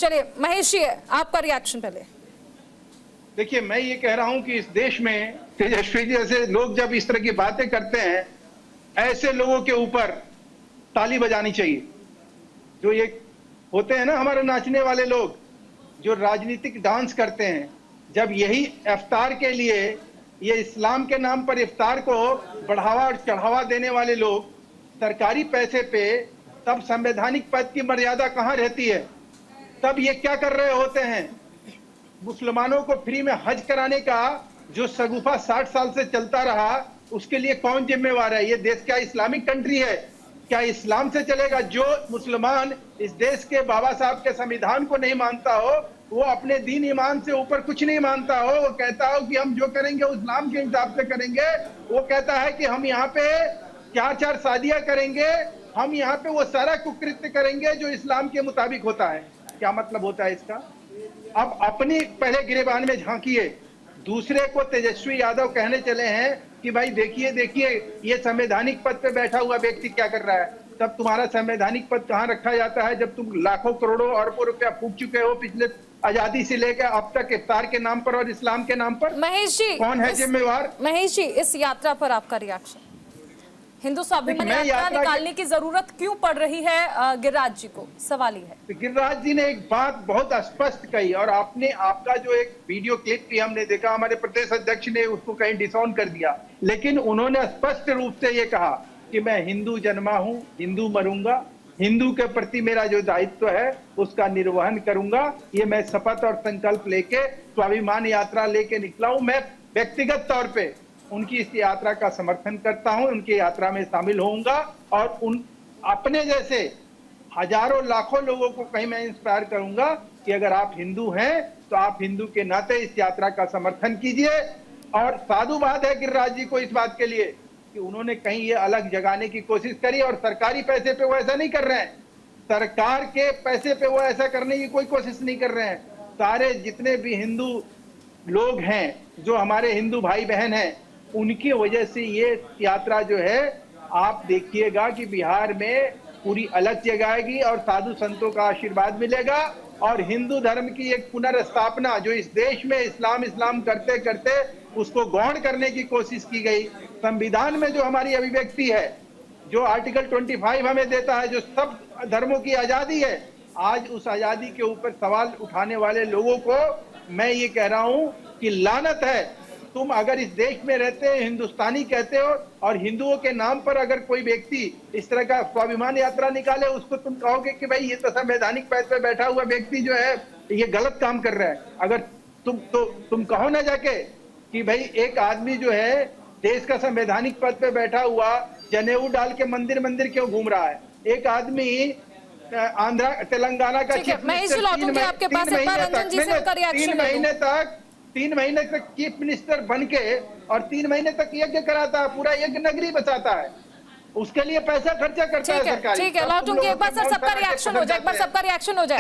चलिए महेश जी, आपका रिएक्शन पहले। देखिए, मैं ये कह रहा हूं कि इस देश में तेजस्वी जी जैसे लोग जब इस तरह की बातें करते हैं, ऐसे लोगों के ऊपर ताली बजानी चाहिए। जो ये होते हैं ना हमारे नाचने वाले लोग, जो राजनीतिक डांस करते हैं, जब यही इफ्तार के लिए ये इस्लाम के नाम पर इफ्तार को बढ़ावा और चढ़ावा देने वाले लोग सरकारी पैसे पे, तब संवैधानिक पद की मर्यादा कहां रहती है? तब ये क्या कर रहे होते हैं? मुसलमानों को फ्री में हज कराने का जो शगुफा 60 साल से चलता रहा, उसके लिए कौन जिम्मेवार है? ये देश क्या इस्लामिक कंट्री है? क्या इस्लाम से चलेगा? जो मुसलमान इस देश के बाबा साहब के संविधान को नहीं मानता हो, वो अपने दीन ईमान से ऊपर कुछ नहीं मानता हो, वो कहता हो कि हम जो करेंगे इस्लाम के हिसाब से करेंगे। वो कहता है कि हम यहाँ पे 4-4 शादियां करेंगे, हम यहाँ पे वो सारा कुकृत्य करेंगे जो इस्लाम के मुताबिक होता है। क्या मतलब होता है इसका? अब अपनी पहले गिरेबान में झांकिए। दूसरे को तेजस्वी यादव कहने चले हैं कि भाई देखिए देखिए ये संवैधानिक पद पे बैठा हुआ व्यक्ति क्या कर रहा है। तब तुम्हारा संवैधानिक पद कहां रखा जाता है जब तुम लाखों करोड़ों अरबों रुपया फूंक चुके हो पिछले आजादी से लेकर अब तक इफ्तार के नाम पर और इस्लाम के नाम पर? महेश जी, कौन है जिम्मेवार? महेश जी, इस यात्रा पर आपका रिएक्शन? हिंदू स्वाभिमान यात्रा निकालने की जरूरत क्यों पड़ रही है गिरिराज जी को? सवाल ही है। गिरिराज जी ने एक बात बहुत स्पष्ट कही, और आपका जो एक वीडियो क्लिप भी हमने देखा, हमारे प्रदेश अध्यक्ष ने उसको कहीं डिसऑन कर दिया, लेकिन उन्होंने स्पष्ट रूप से ये कहा कि मैं हिंदू जन्मा हूं, हिंदू मरूंगा, हिंदू के प्रति मेरा जो दायित्व है उसका निर्वहन करूंगा। ये मैं शपथ और संकल्प लेके स्वाभिमान यात्रा लेके निकला हूं। मैं व्यक्तिगत तौर पे उनकी इस यात्रा का समर्थन करता हूं, उनकी यात्रा में शामिल होऊंगा और उन अपने जैसे हजारों लाखों लोगों को कहीं मैं इंस्पायर करूंगा कि अगर आप हिंदू हैं तो आप हिंदू के नाते इस यात्रा का समर्थन कीजिए। और साधुवाद है गिरिराज जी को इस बात के लिए कि उन्होंने कहीं ये अलग जगाने की कोशिश करी, और सरकारी पैसे पे वो ऐसा नहीं कर रहे हैं। सरकार के पैसे पे वो ऐसा करने की कोई कोशिश नहीं कर रहे हैं। सारे जितने भी हिंदू लोग हैं, जो हमारे हिंदू भाई बहन हैं, उनकी वजह से ये यात्रा जो है, आप देखिएगा कि बिहार में पूरी अलग जगाएगी और साधु संतों का आशीर्वाद मिलेगा और हिंदू धर्म की एक पुनर्स्थापना, जो इस देश में इस्लाम करते करते उसको गौण करने की कोशिश की गई। संविधान में जो हमारी अभिव्यक्ति है, जो आर्टिकल 25 हमें देता है, जो सब धर्मों की आजादी है, आज उस आजादी के ऊपर सवाल उठाने वाले लोगों को मैं ये कह रहा हूं कि लानत है। तुम अगर इस देश में रहते हो, हिंदुस्तानी कहते हो, और हिंदुओं के नाम पर अगर कोई व्यक्ति इस तरह का स्वाभिमान यात्रा निकाले, उसको तुम कहोगे कि भाई ये तो संवैधानिक पद पे बैठा हुआ व्यक्ति जो है ये गलत काम कर रहा है। अगर तुम कहो ना जाके कि भाई एक आदमी जो है देश का संवैधानिक पद पे बैठा हुआ जनेऊ डाल के मंदिर क्यों घूम रहा है? एक आदमी आंध्रा तेलंगाना का चीफ मिनिस्टर 3 महीने तक चीफ मिनिस्टर बन के और 3 महीने तक यज्ञ कराता है, पूरा यज्ञ नगरी बचाता है, उसके लिए पैसा खर्चा करता है सरकार। ठीक है, लौटूंगी एक बार सर, सबका रिएक्शन हो जाए, एक बार सबका रिएक्शन हो जाए।